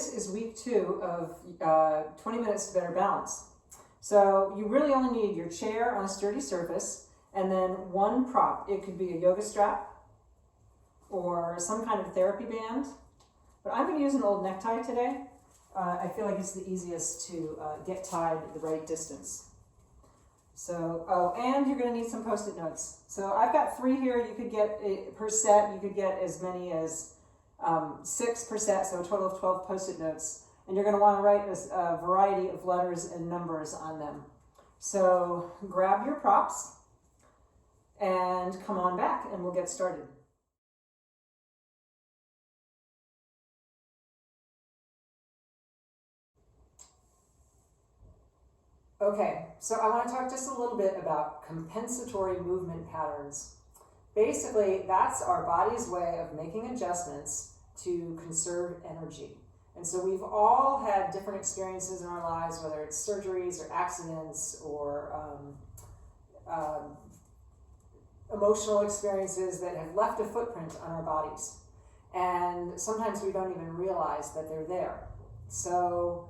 this is week 2 of 20 minutes to better balance. So you really only need your chair on a sturdy surface and then one prop. It could be a yoga strap or some kind of therapy band. But I'm going to use an old necktie today. I feel like it's the easiest to get tied the right distance. So, and you're going to need some Post-it notes. So I've got 3 here. You could get per set. You could get as many as 6 per set, so a total of 12 Post-it notes. And you're going to want to write a variety of letters and numbers on them. So grab your props and come on back and we'll get started. Okay, so I want to talk just a little bit about compensatory movement patterns. Basically, that's our body's way of making adjustments to conserve energy. And so we've all had different experiences in our lives, whether it's surgeries or accidents or emotional experiences that have left a footprint on our bodies. And sometimes we don't even realize that they're there. So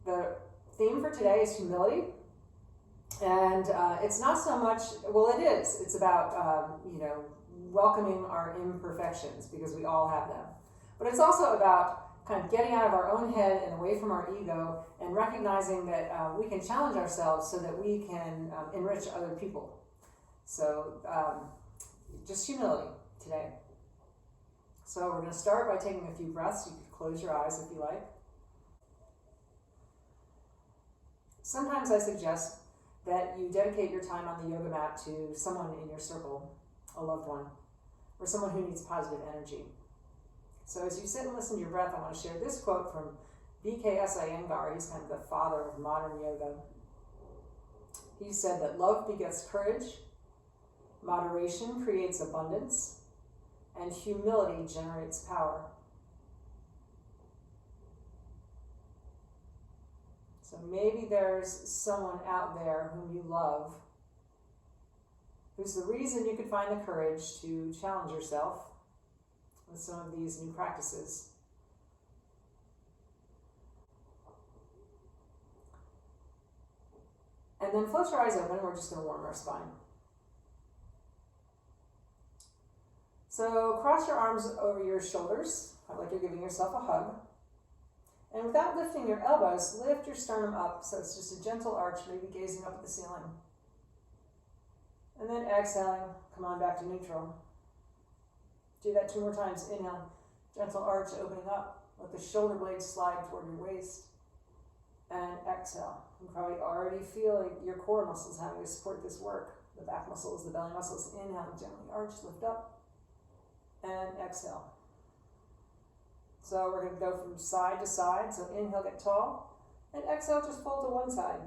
the theme for today is humility. And it's not so much, well, it is. It's about, welcoming our imperfections because we all have them. But it's also about kind of getting out of our own head and away from our ego and recognizing that we can challenge ourselves so that we can enrich other people. So just humility today. So we're going to start by taking a few breaths. You can close your eyes if you like. Sometimes I suggest that you dedicate your time on the yoga mat to someone in your circle, a loved one, or someone who needs positive energy. So as you sit and listen to your breath, I want to share this quote from B.K.S. Iyengar. He's kind of the father of modern yoga. He said that love begets courage, moderation creates abundance, and humility generates power. So maybe there's someone out there whom you love, who's the reason you could find the courage to challenge yourself with some of these new practices. And then close your eyes open, we're just going to warm our spine. So cross your arms over your shoulders, like you're giving yourself a hug. And without lifting your elbows, lift your sternum up so it's just a gentle arch, maybe gazing up at the ceiling. And then exhaling, come on back to neutral. Do that 2 more times. Inhale, gentle arch opening up. Let the shoulder blades slide toward your waist. And exhale. You probably already feel your core muscles having to support this work. The back muscles, the belly muscles. Inhale, gently arch, lift up. And exhale. So we're going to go from side to side. So inhale, get tall. And exhale, just fold to one side.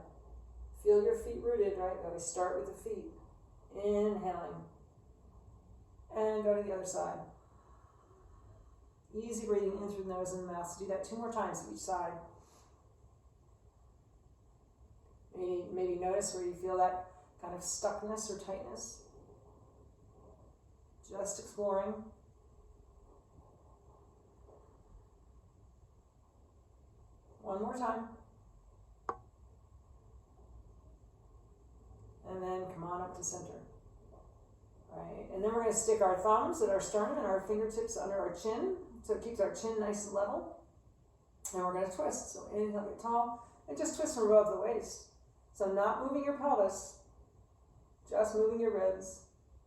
Feel your feet rooted, right? We start with the feet. Inhaling. And go to the other side. Easy breathing in through the nose and the mouth. So do that 2 more times each side. Maybe notice where you feel that kind of stuckness or tightness. Just exploring. One more time. And then come on up to center. Right. And then we're going to stick our thumbs at our sternum and our fingertips under our chin. So it keeps our chin nice and level. And we're going to twist. So inhale, get tall. And just twist from above the waist. So not moving your pelvis. Just moving your ribs.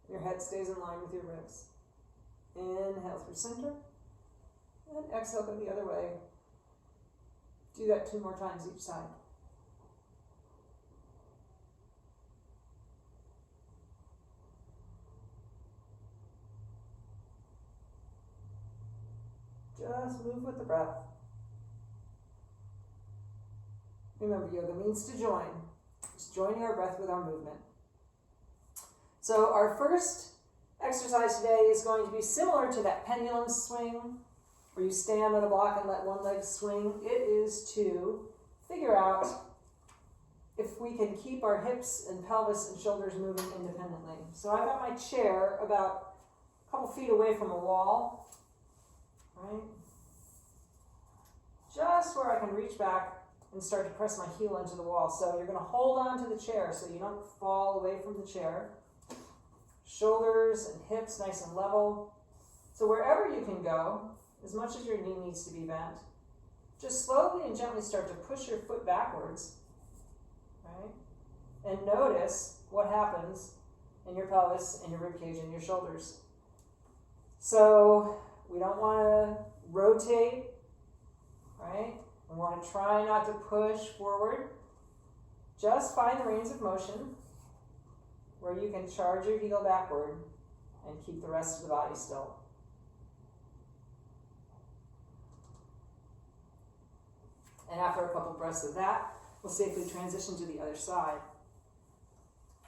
Your head stays in line with your ribs. Inhale through center. And exhale, go the other way. Do that 2 more times each side. Just move with the breath. Remember, yoga means to join. Just joining our breath with our movement. So our first exercise today is going to be similar to that pendulum swing, where you stand on a block and let one leg swing. It is to figure out if we can keep our hips and pelvis and shoulders moving independently. So I've got my chair about a couple feet away from a wall, right? just where I can reach back and start to press my heel into the wall. So you're going to hold on to the chair so you don't fall away from the chair. Shoulders and hips nice and level. So wherever you can go, as much as your knee needs to be bent, just slowly and gently start to push your foot backwards, right? And notice what happens in your pelvis and your rib cage and your shoulders. So we don't want to rotate, right? We want to try not to push forward. Just find the range of motion where you can charge your heel backward and keep the rest of the body still. And after a couple breaths of that, we'll safely transition to the other side.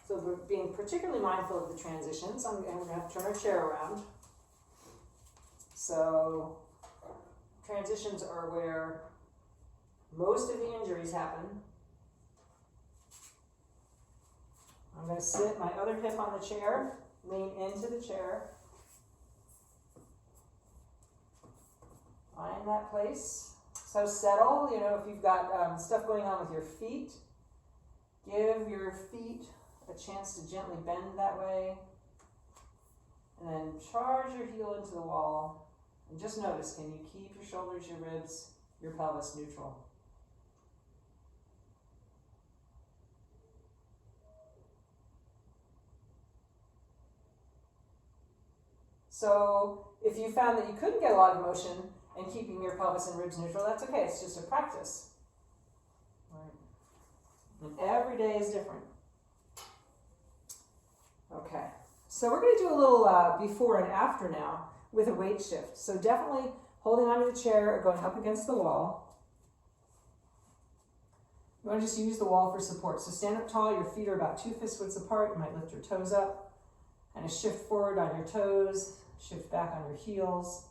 So we're being particularly mindful of the transitions. I'm going to have to turn our chair around. So transitions are where most of the injuries happen. I'm going to sit my other hip on the chair, lean into the chair. Find that place. So settle, if you've got stuff going on with your feet, give your feet a chance to gently bend that way. And then charge your heel into the wall. And just notice, can you keep your shoulders, your ribs, your pelvis neutral? So if you found that you couldn't get a lot of motion and keeping your pelvis and ribs neutral, that's okay. It's just a practice. Right. And every day is different. Okay. So we're going to do a little before and after now with a weight shift. So definitely holding onto the chair or going up against the wall. You want to just use the wall for support. So stand up tall. Your feet are about 2 fist widths apart. You might lift your toes up. Kind of shift forward on your toes. Shift back on your heels.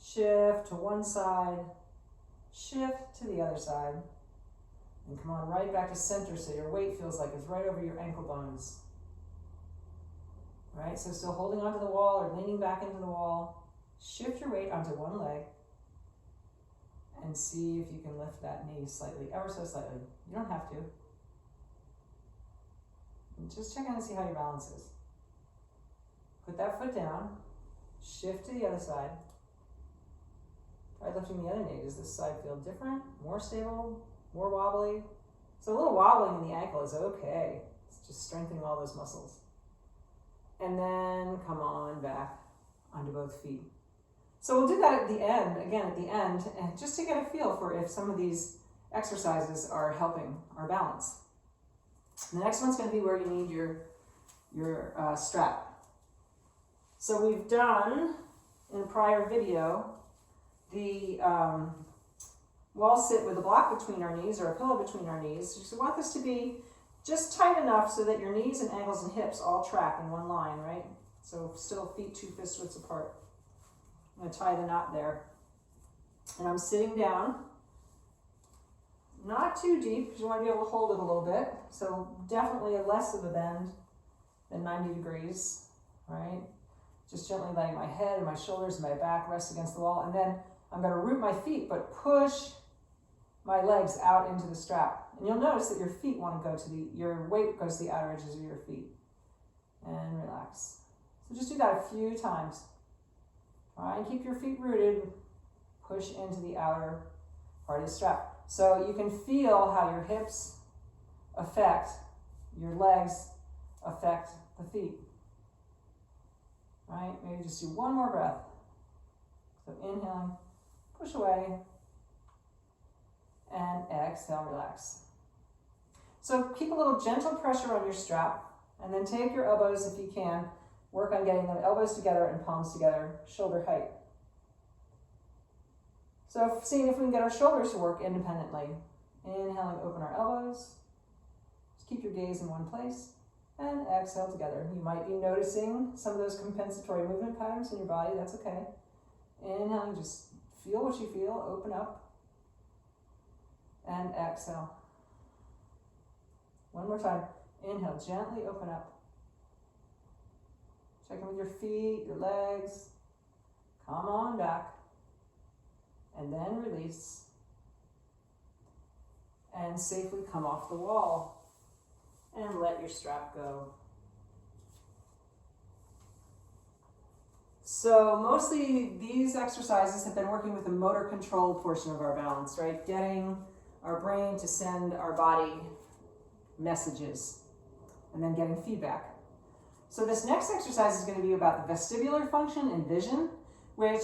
Shift to one side, shift to the other side, and come on right back to center so your weight feels like it's right over your ankle bones. Right, so still holding onto the wall or leaning back into the wall. Shift your weight onto one leg and see if you can lift that knee slightly, ever so slightly. You don't have to. And just check in and see how your balance is. Put that foot down, shift to the other side. Try lifting the other knee. Does this side feel different? More stable? More wobbly? So a little wobbling in the ankle is okay. It's just strengthening all those muscles. And then come on back onto both feet. So we'll do that at the end, and just to get a feel for if some of these exercises are helping our balance. The next one's going to be where you need your strap. So we've done, in a prior video, the wall sit with a block between our knees or a pillow between our knees. So you want this to be just tight enough so that your knees and ankles and hips all track in one line, right? So still feet 2 fist widths apart. I'm going to tie the knot there. And I'm sitting down, not too deep because you want to be able to hold it a little bit. So definitely less of a bend than 90 degrees, right? Just gently letting my head and my shoulders and my back rest against the wall. And then I'm going to root my feet, but push my legs out into the strap. And you'll notice that your feet want to go to your weight goes to the outer edges of your feet. And relax. So just do that a few times. Try and keep your feet rooted. Push into the outer part of the strap. So you can feel how your hips affect your legs, affect the feet. Right? Maybe just do one more breath. So inhaling, push away, and exhale, relax. So keep a little gentle pressure on your strap, and then take your elbows if you can. Work on getting the elbows together and palms together, shoulder height. So seeing if we can get our shoulders to work independently. Inhaling, open our elbows. Just keep your gaze in one place. And exhale together. You might be noticing some of those compensatory movement patterns in your body. That's okay. Inhaling, just feel what you feel. Open up. And exhale. One more time. Inhale, gently open up. Check in with your feet, your legs. Come on back. And then release. and safely come off the wall. And let your strap go. So mostly these exercises have been working with the motor control portion of our balance, right? Getting our brain to send our body messages and then getting feedback. So this next exercise is going to be about the vestibular function and vision, which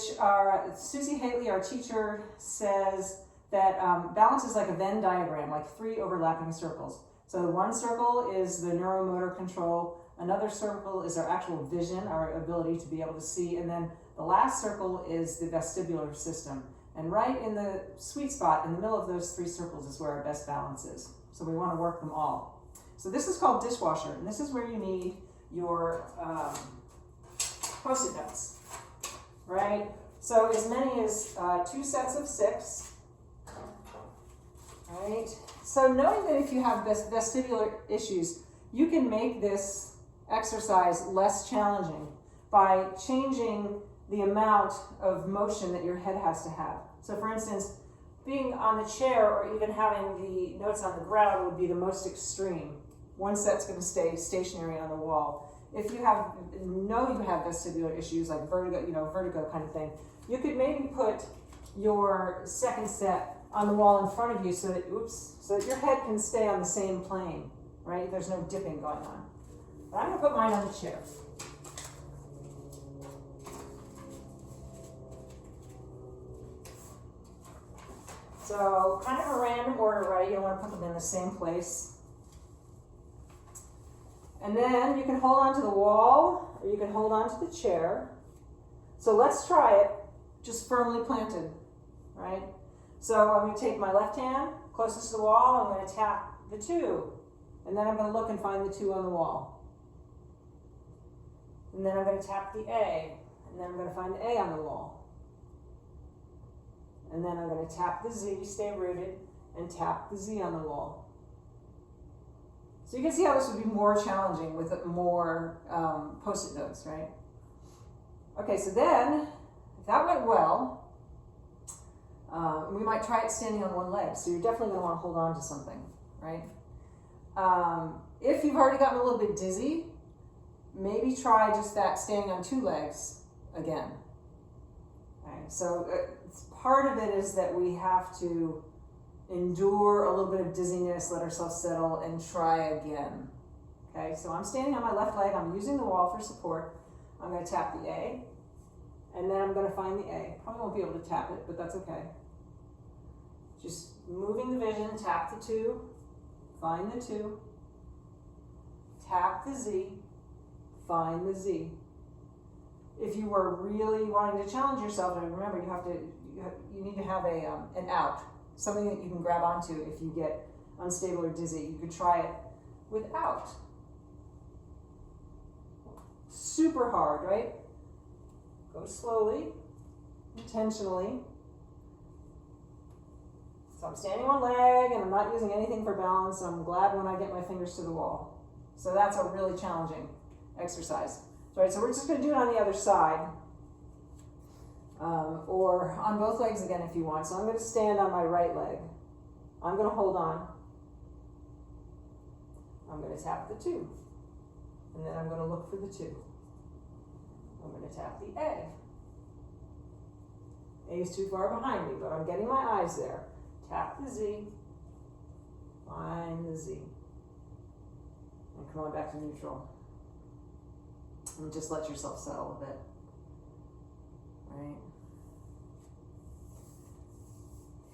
Susie Haley, our teacher, says that balance is like a Venn diagram, like 3 overlapping circles. So one circle is the neuromotor control, another circle is our actual vision, our ability to be able to see, and then the last circle is the vestibular system. And right in the sweet spot, in the middle of those 3 circles, is where our best balance is. So we want to work them all. So this is called dishwasher, and this is where you need your Post-it notes, right? So as many as 2 sets of 6, right? So knowing that if you have vestibular issues, you can make this exercise less challenging by changing the amount of motion that your head has to have. So for instance, being on the chair or even having the notes on the ground would be the most extreme. One set's going to stay stationary on the wall. If you know you have vestibular issues like vertigo kind of thing, you could maybe put your second set on the wall in front of you so that your head can stay on the same plane, right? There's no dipping going on. But I'm going to put mine on the chair. So kind of a random order, right? You don't want to put them in the same place. And then you can hold on to the wall or you can hold on to the chair. So let's try it just firmly planted, right? So I'm going to take my left hand closest to the wall. I'm going to tap the 2. And then I'm going to look and find the 2 on the wall. And then I'm going to tap the A. And then I'm going to find the A on the wall. And then I'm going to tap the Z, stay rooted, and tap the Z on the wall. So you can see how this would be more challenging with more Post-it notes, right? Okay, so then, if that went well, we might try it standing on one leg. So you're definitely going to want to hold on to something, right? If you've already gotten a little bit dizzy, maybe try just that standing on 2 legs again. Okay, so part of it is that we have to endure a little bit of dizziness, let ourselves settle, and try again. Okay, so I'm standing on my left leg. I'm using the wall for support. I'm going to tap the A, and then I'm going to find the A. Probably won't be able to tap it, but that's okay. Just moving the vision, tap the 2, find the 2, tap the Z, find the Z. If you were really wanting to challenge yourself, and remember you need to have an out, something that you can grab onto if you get unstable or dizzy. You could try it without. Super hard, right? Go slowly, intentionally. So I'm standing on one leg and I'm not using anything for balance, so I'm glad when I get my fingers to the wall. So that's a really challenging exercise. Right, so we're just going to do it on the other side, or on both legs again if you want. So I'm going to stand on my right leg. I'm going to hold on. I'm going to tap the 2, and then I'm going to look for the 2. I'm going to tap the A. A is too far behind me, but I'm getting my eyes there. Tap the Z, find the Z, and come on back to neutral. And just let yourself settle a bit, right?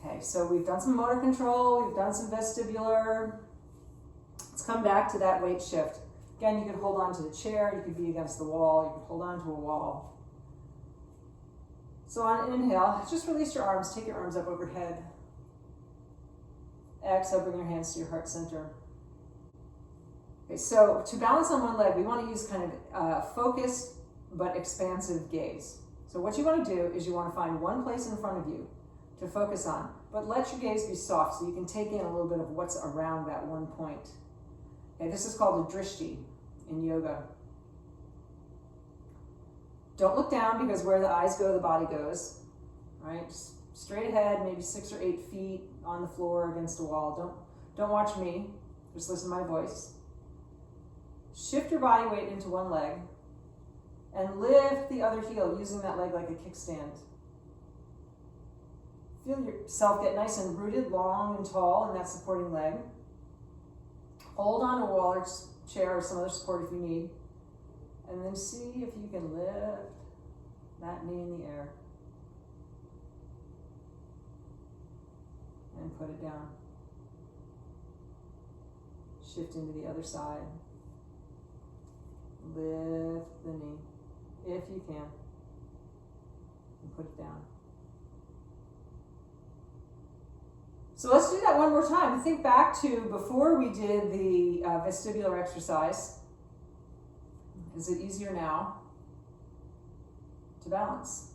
Okay, so we've done some motor control, we've done some vestibular. Let's come back to that weight shift. Again, you could hold on to the chair, you could be against the wall, you could hold on to a wall. So on an inhale, just release your arms, take your arms up overhead. Exhale, bring your hands to your heart center. Okay, so to balance on one leg, we want to use kind of focused but expansive gaze. So what you want to do is you want to find one place in front of you to focus on, but let your gaze be soft so you can take in a little bit of what's around that one point. Okay, this is called a drishti in yoga. Don't look down because where the eyes go, the body goes. Right? Just straight ahead, maybe 6 or 8 feet on the floor against a wall. Don't watch me, just listen to my voice. Shift your body weight into one leg and lift the other heel using that leg like a kickstand. Feel yourself get nice and rooted, long and tall in that supporting leg. Hold on to a wall or chair or some other support if you need. And then see if you can lift that knee in the air. And put it down. Shifting to the other side. Lift the knee, if you can. And put it down. So let's do that one more time. Think back to before we did the vestibular exercise. Is it easier now to balance?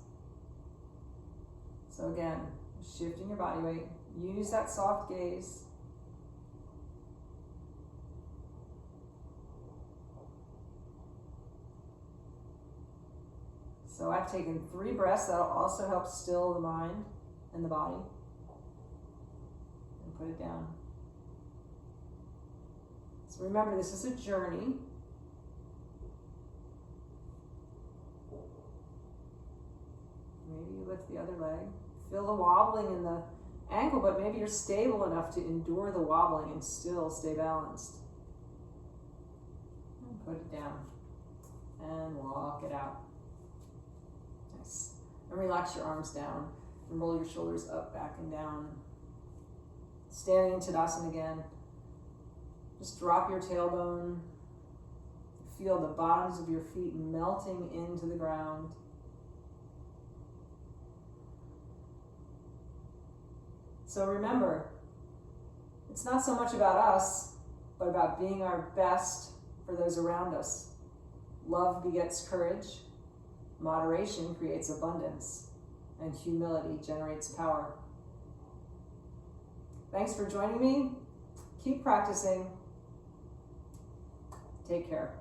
So again, shifting your body weight. Use that soft gaze. So I've taken 3 breaths. That'll also help still the mind and the body. And put it down. So remember, this is a journey. Maybe you lift the other leg. Feel the wobbling in the ankle, but maybe you're stable enough to endure the wobbling and still stay balanced. And put it down. And walk it out. Nice. And relax your arms down. And roll your shoulders up, back, and down. Standing in Tadasana again. Just drop your tailbone. Feel the bottoms of your feet melting into the ground. So remember, it's not so much about us, but about being our best for those around us. Love begets courage, moderation creates abundance, and humility generates power. Thanks for joining me. Keep practicing. Take care.